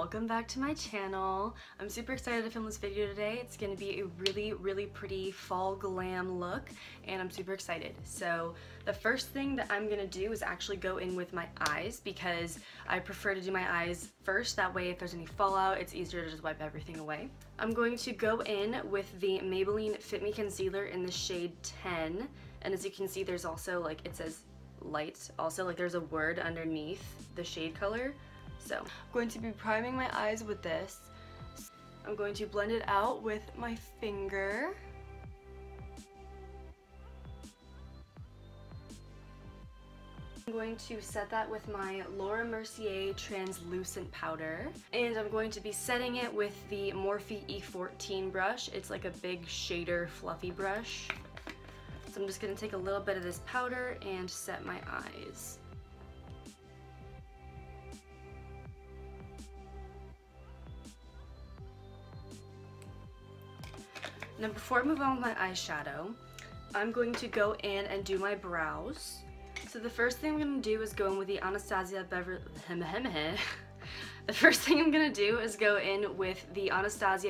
welcome back to my channel. I'm super excited to film this video today. It's going to be a really pretty fall glam look and I'm super excited. So the first thing that I'm going to do is actually go in with my eyes because I prefer to do my eyes first. That way if there's any fallout it's easier to just wipe everything away. I'm going to go in with the Maybelline Fit Me Concealer in the shade 10, and as you can see there's also like it says light, also like there's a word underneath the shade color. So I'm going to be priming my eyes with this. I'm going to blend it out with my finger. I'm going to set that with my Laura Mercier translucent powder, and I'm going to be setting it with the Morphe E14 brush. It's like a big shader fluffy brush. So I'm just going to take a little bit of this powder and set my eyes. Now before I move on with my eyeshadow, I'm going to go in and do my brows. So the first thing I'm going to do is go in with the Anastasia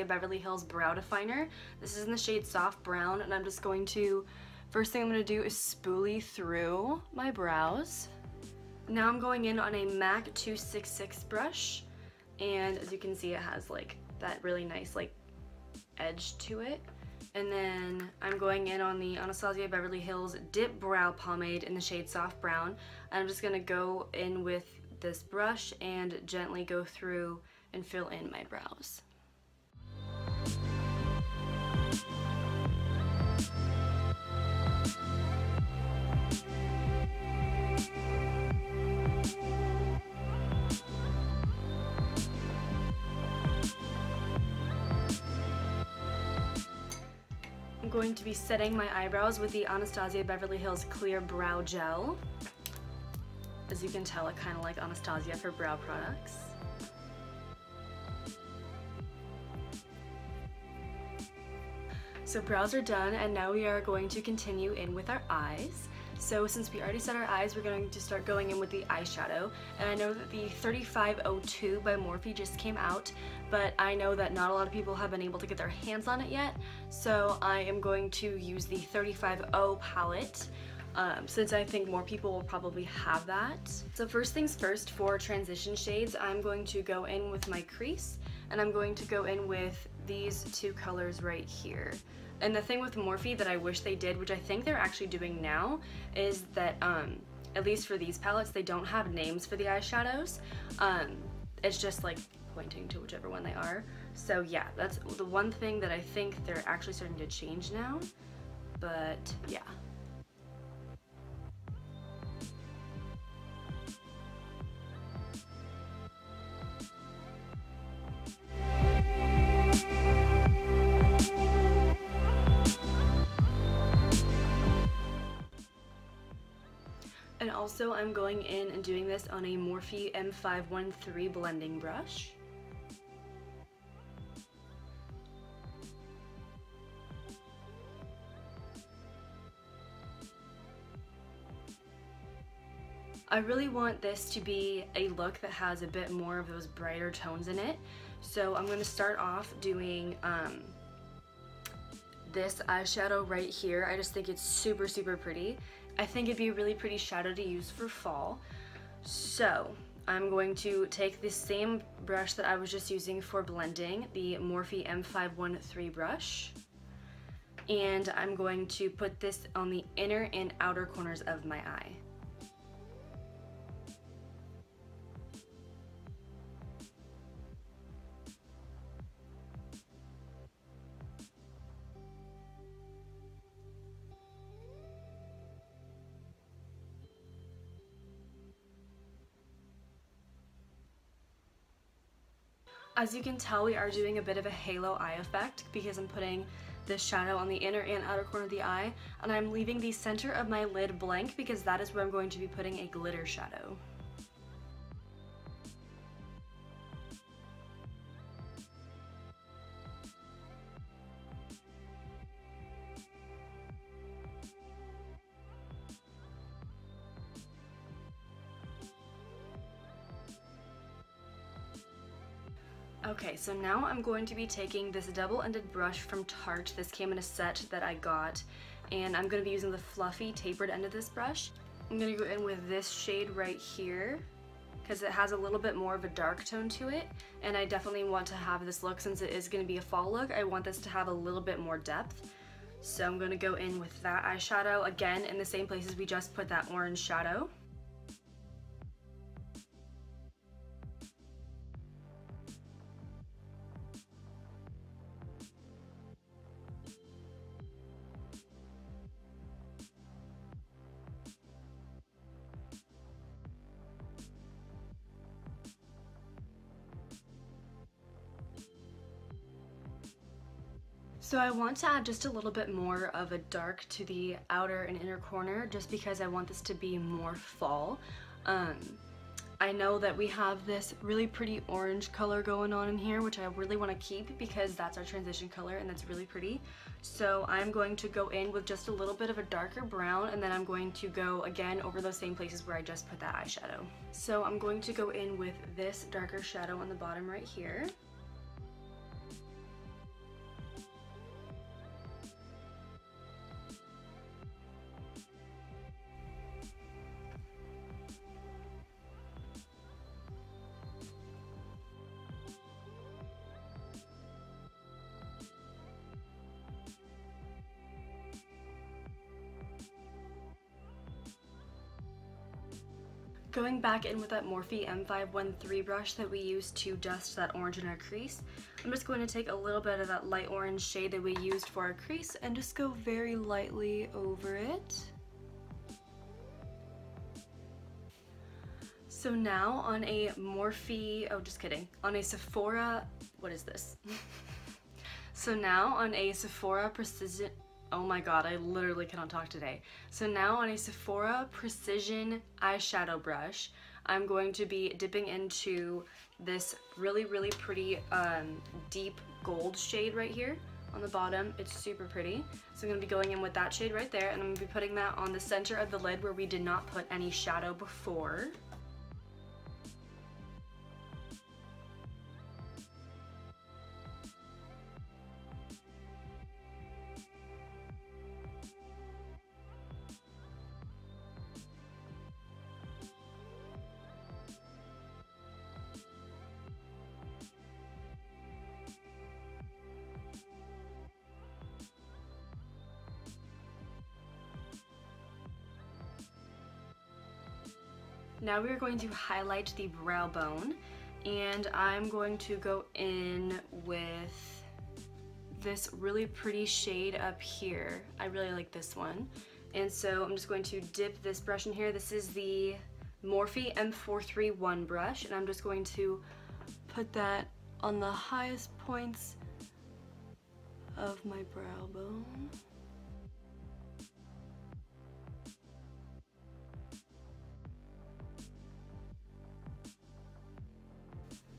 Beverly Hills Brow Definer. This is in the shade Soft Brown, and I'm just going to, first thing I'm going to do is spoolie through my brows. Now I'm going in on a MAC 266 brush, and as you can see it has like that really nice like edge to it. And then I'm going in on the Anastasia Beverly Hills Dip Brow Pomade in the shade Soft Brown. And I'm just going to go in with this brush and gently go through and fill in my brows. I'm going to be setting my eyebrows with the Anastasia Beverly Hills Clear Brow Gel. As you can tell, I kind of like Anastasia for brow products. So brows are done, and now we are going to continue in with our eyes. So since we already set our eyes, we're going to start going in with the eyeshadow. And I know that the 3502 by Morphe just came out, but I know that not a lot of people have been able to get their hands on it yet. So I am going to use the 350 palette, since I think more people will probably have that. So first things first, for transition shades, I'm going to go in with my crease, and I'm going to go in with these two colors right here. And the thing with Morphe that I wish they did, which I think they're actually doing now, is that at least for these palettes, they don't have names for the eyeshadows. It's just like pointing to whichever one they are. So yeah, that's the one thing that I think they're actually starting to change now. But yeah. And also I'm going in and doing this on a Morphe M513 blending brush. I really want this to be a look that has a bit more of those brighter tones in it. So I'm going to start off doing this eyeshadow right here. I just think it's super pretty. I think it'd be a really pretty shadow to use for fall. So I'm going to take the same brush that I was just using for blending, the Morphe M513 brush, and I'm going to put this on the inner and outer corners of my eye. As you can tell, we are doing a bit of a halo eye effect because I'm putting this shadow on the inner and outer corner of the eye, and I'm leaving the center of my lid blank because that is where I'm going to be putting a glitter shadow. Okay, so now I'm going to be taking this double-ended brush from Tarte. This came in a set that I got, and I'm going to be using the fluffy tapered end of this brush. I'm going to go in with this shade right here because it has a little bit more of a dark tone to it, and I definitely want to have this look, since it is going to be a fall look, I want this to have a little bit more depth. So I'm going to go in with that eyeshadow, again in the same places we just put that orange shadow. So I want to add just a little bit more of a dark to the outer and inner corner, just because I want this to be more fall. I know that we have this really pretty orange color going on in here, which I really want to keep because that's our transition color and that's really pretty. So I'm going to go in with just a little bit of a darker brown, and then I'm going to go again over those same places where I just put that eyeshadow. So I'm going to go in with this darker shadow on the bottom right here. Going back in with that Morphe M513 brush that we used to dust that orange in our crease, I'm just going to take a little bit of that light orange shade that we used for our crease and just go very lightly over it. So now on a Morphe, oh just kidding, on a Sephora, what is this? So now on a Sephora Precision, oh my god, I literally cannot talk today. So now on a Sephora Precision eyeshadow brush, I'm going to be dipping into this really pretty deep gold shade right here on the bottom. It's super pretty. So I'm going to be going in with that shade right there, and I'm going to be putting that on the center of the lid where we did not put any shadow before. Now we are going to highlight the brow bone, and I'm going to go in with this really pretty shade up here. I really like this one. And so I'm just going to dip this brush in here. This is the Morphe M431 brush, and I'm just going to put that on the highest points of my brow bone.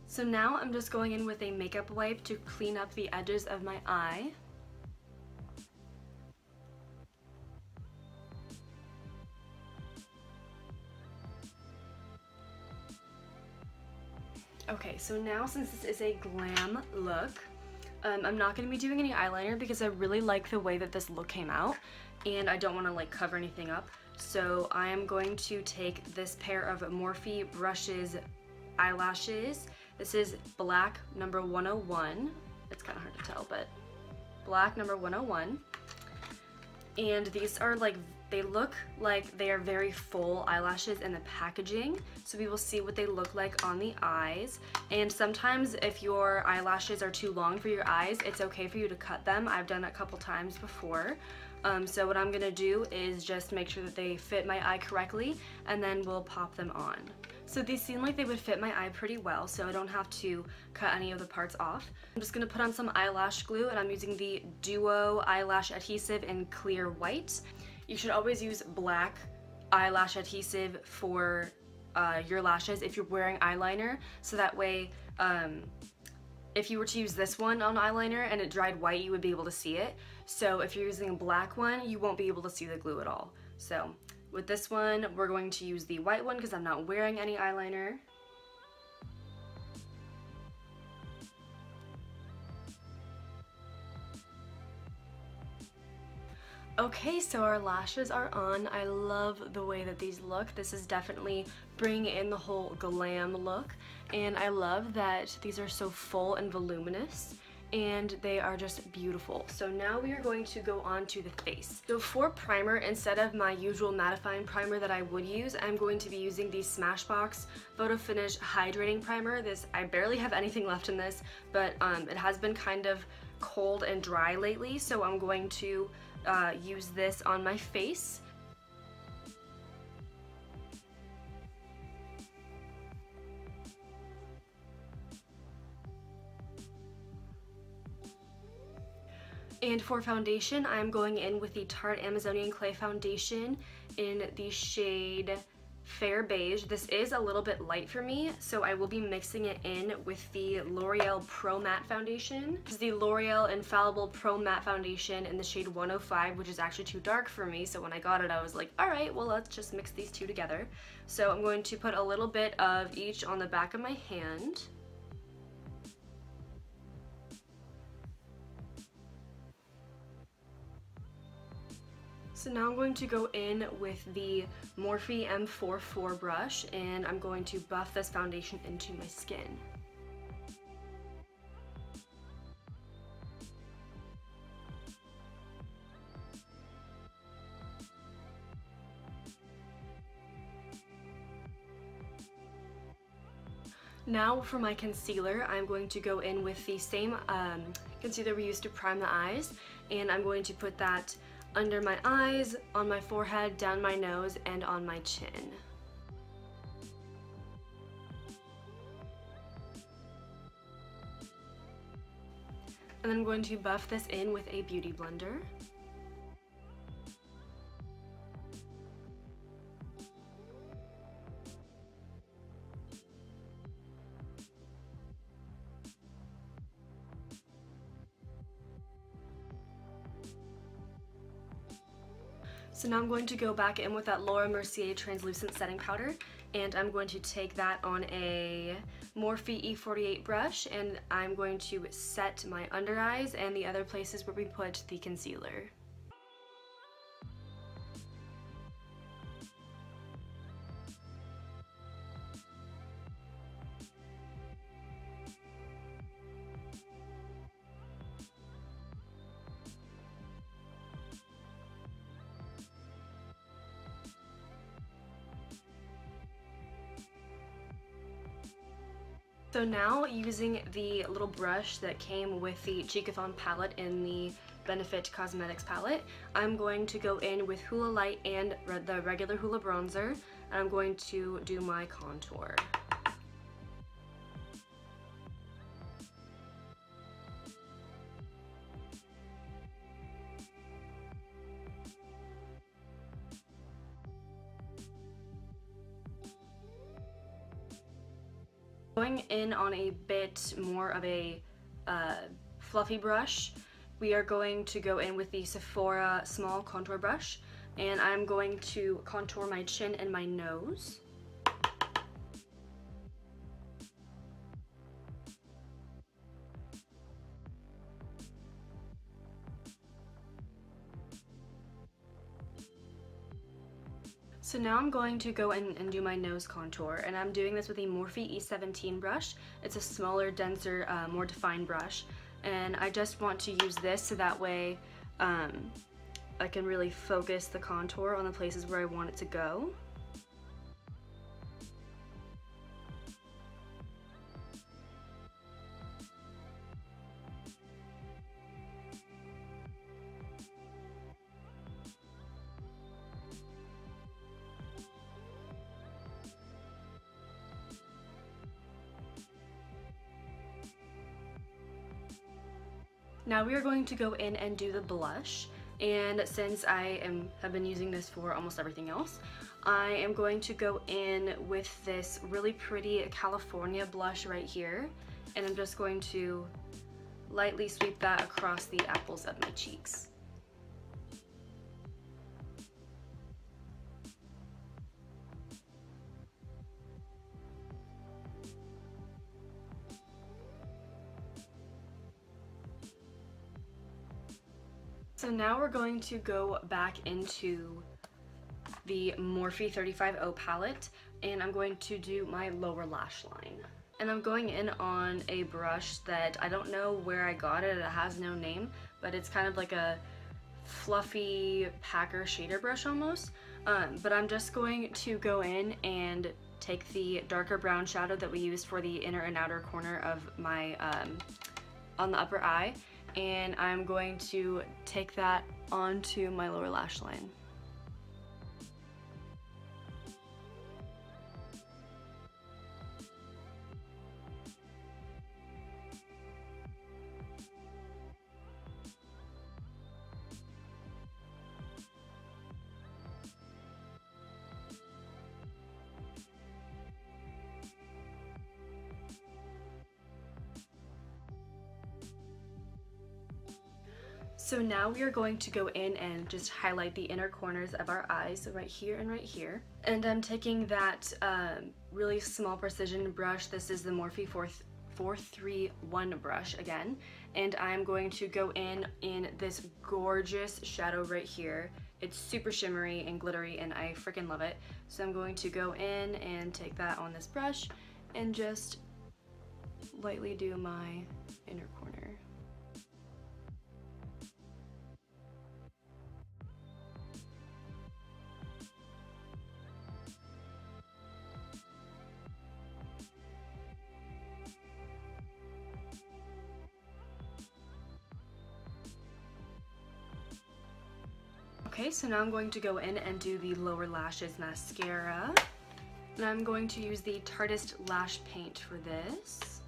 So now I'm just going in with a makeup wipe to clean up the edges of my eye. Okay, so now since this is a glam look, I'm not going to be doing any eyeliner because I really like the way that this look came out, and I don't want to like cover anything up. So I am going to take this pair of Morphe Brushes eyelashes. This is black number 101. It's kind of hard to tell, but black number 101. And these are like, they look like they are very full eyelashes in the packaging, so we will see what they look like on the eyes. And sometimes if your eyelashes are too long for your eyes, it's okay for you to cut them. I've done it a couple times before. So what I'm gonna do is just make sure that they fit my eye correctly, and then we'll pop them on. So these seem like they would fit my eye pretty well, so I don't have to cut any of the parts off. I'm just gonna put on some eyelash glue, and I'm using the Duo Eyelash Adhesive in clear white. You should always use black eyelash adhesive for your lashes if you're wearing eyeliner, so that way if you were to use this one on eyeliner and it dried white, you would be able to see it. So if you're using a black one, you won't be able to see the glue at all. So with this one, we're going to use the white one because I'm not wearing any eyeliner. Okay, so our lashes are on. I love the way that these look. This is definitely bringing in the whole glam look, and I love that these are so full and voluminous, and they are just beautiful. So now we are going to go on to the face. So for primer, instead of my usual mattifying primer that I would use, I'm going to be using the Smashbox Photo Finish Hydrating Primer. I barely have anything left in this, but it has been kind of cold and dry lately, so I'm going to use this on my face. And for foundation, I'm going in with the Tarte Amazonian Clay Foundation in the shade Fair Beige. This is a little bit light for me, so I will be mixing it in with the L'Oreal Pro Matte Foundation. This is the L'Oreal Infallible Pro Matte Foundation in the shade 105, which is actually too dark for me, so when I got it I was like, alright, well let's just mix these two together. So I'm going to put a little bit of each on the back of my hand. So now I'm going to go in with the Morphe M44 brush, and I'm going to buff this foundation into my skin. Now for my concealer, I'm going to go in with the same concealer we used to prime the eyes, and I'm going to put that under my eyes, on my forehead, down my nose, and on my chin. And then I'm going to buff this in with a beauty blender. So now I'm going to go back in with that Laura Mercier translucent setting powder, and I'm going to take that on a Morphe E48 brush, and I'm going to set my under eyes and the other places where we put the concealer. So now, using the little brush that came with the Cheekathon palette in the Benefit Cosmetics palette, I'm going to go in with Hoola Light and the regular Hoola bronzer, and I'm going to do my contour. Going in on a bit more of a fluffy brush, we are going to go in with the Sephora small contour brush, and I'm going to contour my chin and my nose. So now I'm going to go in and do my nose contour, and I'm doing this with a Morphe E17 brush. It's a smaller, denser, more defined brush, and I just want to use this so that way I can really focus the contour on the places where I want it to go. Now we are going to go in and do the blush, and since I have been using this for almost everything else, I am going to go in with this really pretty California blush right here, and I'm just going to lightly sweep that across the apples of my cheeks. So now we're going to go back into the Morphe 35O palette, and I'm going to do my lower lash line. And I'm going in on a brush that I don't know where I got it. It has no name, but it's kind of like a fluffy packer shader brush almost. But I'm just going to go in and take the darker brown shadow that we used for the inner and outer corner of my, on the upper eye, and I'm going to take that onto my lower lash line. So now we are going to go in and just highlight the inner corners of our eyes, so right here and right here. And I'm taking that really small precision brush. This is the Morphe 431 brush again. And I'm going to go in this gorgeous shadow right here. It's super shimmery and glittery and I freaking love it. So I'm going to go in and take that on this brush and just lightly do my inner corner. Okay, so now I'm going to go in and do the lower lashes mascara. And I'm going to use the Tarteist Lash Paint for this.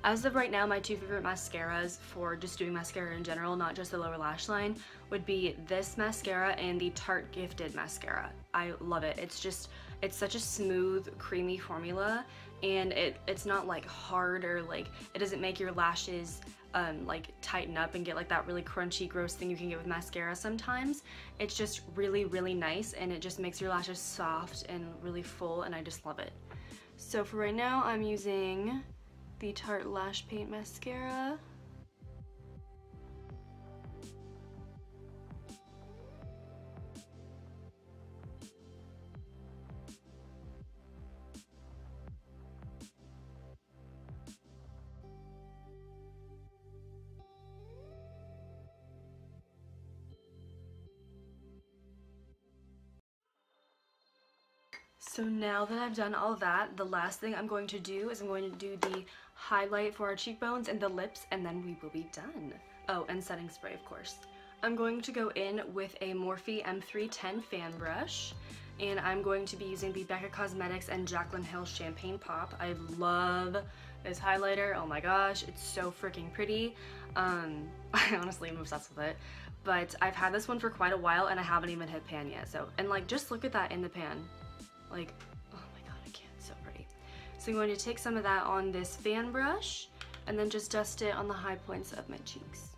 As of right now, my two favorite mascaras for just doing mascara in general, not just the lower lash line, would be this mascara and the Tarte Gifted mascara. I love it. It's such a smooth, creamy formula, and it's not like hard or like, it doesn't make your lashes like tighten up and get like that really crunchy, gross thing you can get with mascara sometimes. It's just really, really nice, and it just makes your lashes soft and really full, and I just love it. So for right now, I'm using the Tarte Lash Paint mascara. So now that I've done all that, the last thing I'm going to do is I'm going to do the highlight for our cheekbones and the lips, and then we will be done. Oh, and setting spray, of course. I'm going to go in with a Morphe M310 fan brush, and I'm going to be using the Becca Cosmetics and Jaclyn Hill Champagne Pop. I love this highlighter. Oh my gosh, it's so freaking pretty. I honestly am obsessed with it. But I've had this one for quite a while, and I haven't even hit pan yet. So, and like, just look at that in the pan. Like, oh my god, I can't, it's so pretty. So I'm going to take some of that on this fan brush and then just dust it on the high points of my cheeks.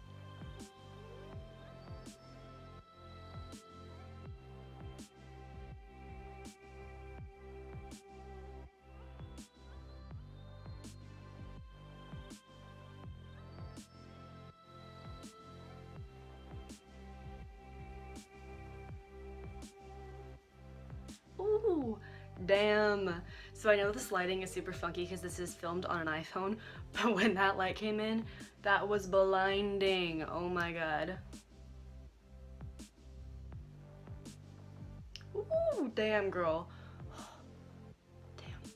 Ooh, damn. So I know this lighting is super funky because this is filmed on an iPhone, but when that light came in, that was blinding. Oh my god. Ooh, damn, girl. Damn.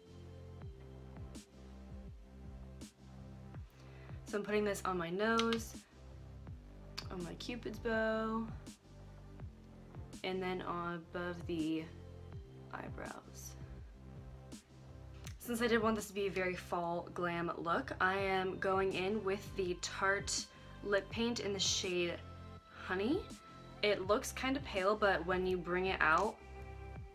So I'm putting this on my nose, on my Cupid's bow, and then on above the eyebrows. Since I did want this to be a very fall glam look, I am going in with the Tarte lip paint in the shade Honey. It looks kind of pale, but when you bring it out,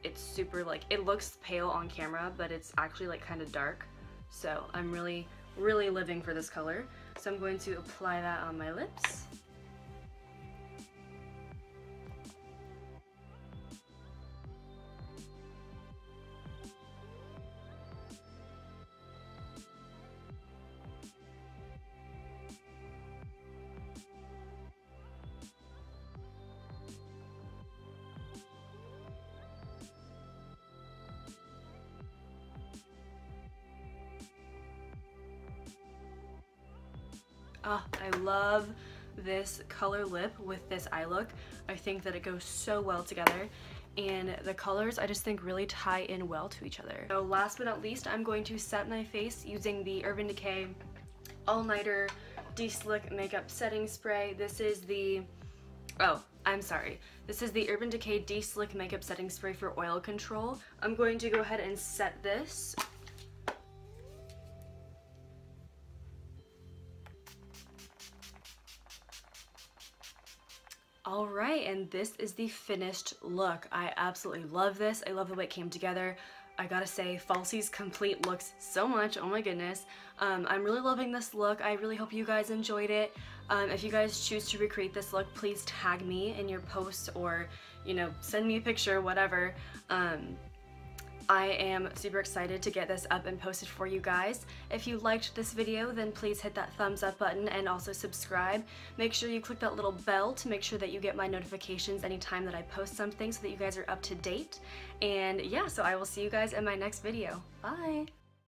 it's super like, it looks pale on camera, but it's actually like kind of dark. So I'm really, really living for this color. So I'm going to apply that on my lips. Oh, I love this color lip with this eye look. I think that it goes so well together, and the colors I just think really tie in well to each other. So last but not least, I'm going to set my face using the Urban Decay All Nighter De-Slick Makeup Setting Spray. This is the, this is the Urban Decay De-Slick Makeup Setting Spray for oil control. I'm going to go ahead and set this. Alright, and this is the finished look. I absolutely love this. I love the way it came together. I gotta say, Falsies Complete looks so much. Oh my goodness. I'm really loving this look. I really hope you guys enjoyed it. If you guys choose to recreate this look, please tag me in your posts, or, you know, send me a picture, whatever. I am super excited to get this up and posted for you guys. If you liked this video, then please hit that thumbs up button and also subscribe. Make sure you click that little bell to make sure that you get my notifications anytime that I post something, so that you guys are up to date. And yeah, so I will see you guys in my next video. Bye!